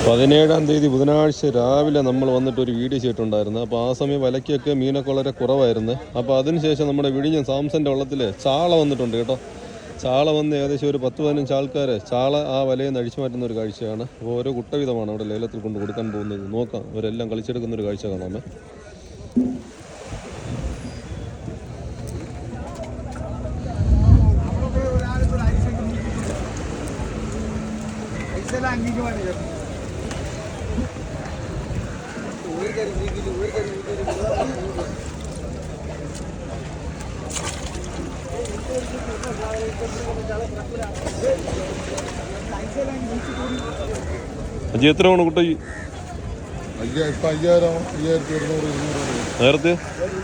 17-ാം തീയതി ബുധനാഴ്ച രാവിലെ നമ്മൾ വന്നിട്ടൊരു വീഡിയോ ചെയ്തിട്ടുണ്ടായിരുന്നു. അപ്പോൾ ആ സമയം വിലയ്ക്കൊക്കെ മീനൊക്കെ വളരെ കുറവായിരുന്നു. അപ്പോൾ അതിനുശേഷം നമ്മുടെ വിഴിഞ്ഞം സാംസൻ്റെ വള്ളത്തിൽ ചാള വന്നിട്ടുണ്ട് കേട്ടോ. ചാള വന്ന് ഏകദേശം ഒരു 10-15 ആൾക്കാർ ചാള ആ വലയിൽ നിന്ന് അടിച്ചു മാറ്റുന്ന ഒരു കാഴ്ചയാണ്. അപ്പോൾ ഓരോ കുട്ടവിധമാണ് അവിടെ ലേലത്തിൽ കൊണ്ട് കൊടുക്കാൻ പോകുന്നത്. നോക്കാം, അവരെല്ലാം കളിച്ചെടുക്കുന്ന ഒരു കാഴ്ച കാണാമേ. അജി എത്രയാണ് കുട്ടി? നേരത്തെ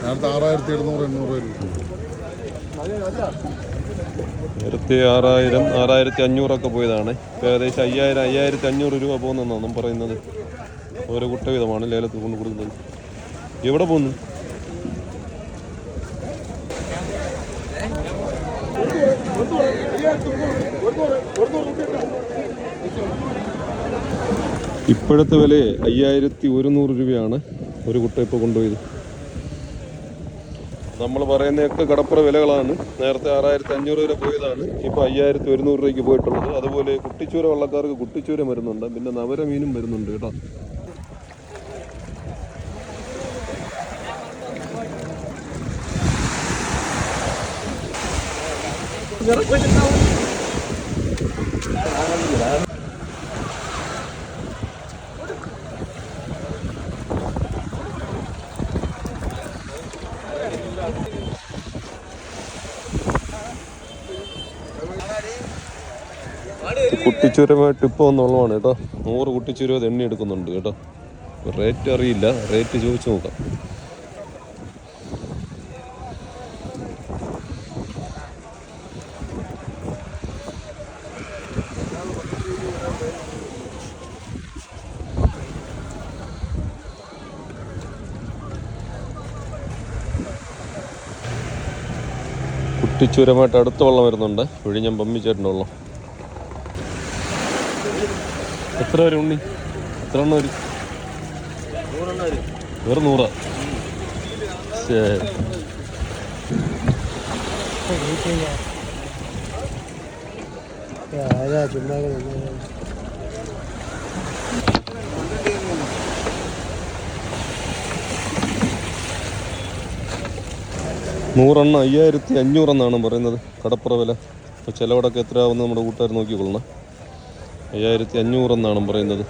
6,500 പോയതാണ്. ഇപ്പം ഏകദേശം 5,500 രൂപ പോകുന്നതെന്നാണ് പറയുന്നത്. ഓരോ കുട്ടവിധമാണ് ലേലത്തിൽ കൊണ്ട് കൊടുക്കുന്നത്. എവിടെ പോകുന്നു? ഇപ്പോഴത്തെ വില 5,100 രൂപയാണ് ഒരു കുട്ട ഇപ്പോൾ കൊണ്ടുപോയത്. നമ്മൾ പറയുന്നതൊക്കെ കടപ്പുറ വിലകളാണ്. നേരത്തെ 6,500 വരെ പോയതാണ്, ഇപ്പോൾ 5,100 രൂപയ്ക്ക് പോയിട്ടുള്ളത്. അതുപോലെ കുട്ടിച്ചൂര വള്ളക്കാർക്ക് കുട്ടിച്ചൂര വരുന്നുണ്ട്, പിന്നെ നവര മീനും വരുന്നുണ്ട് കേട്ടോ. കുട്ടിച്ചൂരമായിട്ട് ഇപ്പോൾ ഒന്നുള്ളതാണ് കേട്ടോ. 100 കുട്ടിച്ചൂര എണ്ണി എടുക്കുന്നുണ്ട് കേട്ടോ. റേറ്റ് അറിയില്ല, റേറ്റ് ചോദിച്ചു നോക്കാം. കുട്ടിച്ചൂരമായിട്ട് അടുത്ത വെള്ളം വരുന്നുണ്ട്, വിഴിഞ്ഞം പമ്മിച്ചേട്ടൻ്റെ വെള്ളം. എത്ര വരും ഉണ്ണി? എത്ര എണ്ണം വരും? വെറും 100. ശരി. നൂറെണ്ണം 5,500 എന്നാണ് പറയുന്നത് കടപ്പുറ വില. അപ്പോൾ ചിലവിടൊക്കെ എത്രയാവുമെന്ന് നമ്മുടെ കൂട്ടുകാർ നോക്കിക്കൊള്ളണം. 5,500 എന്നാണ് പറയുന്നത്.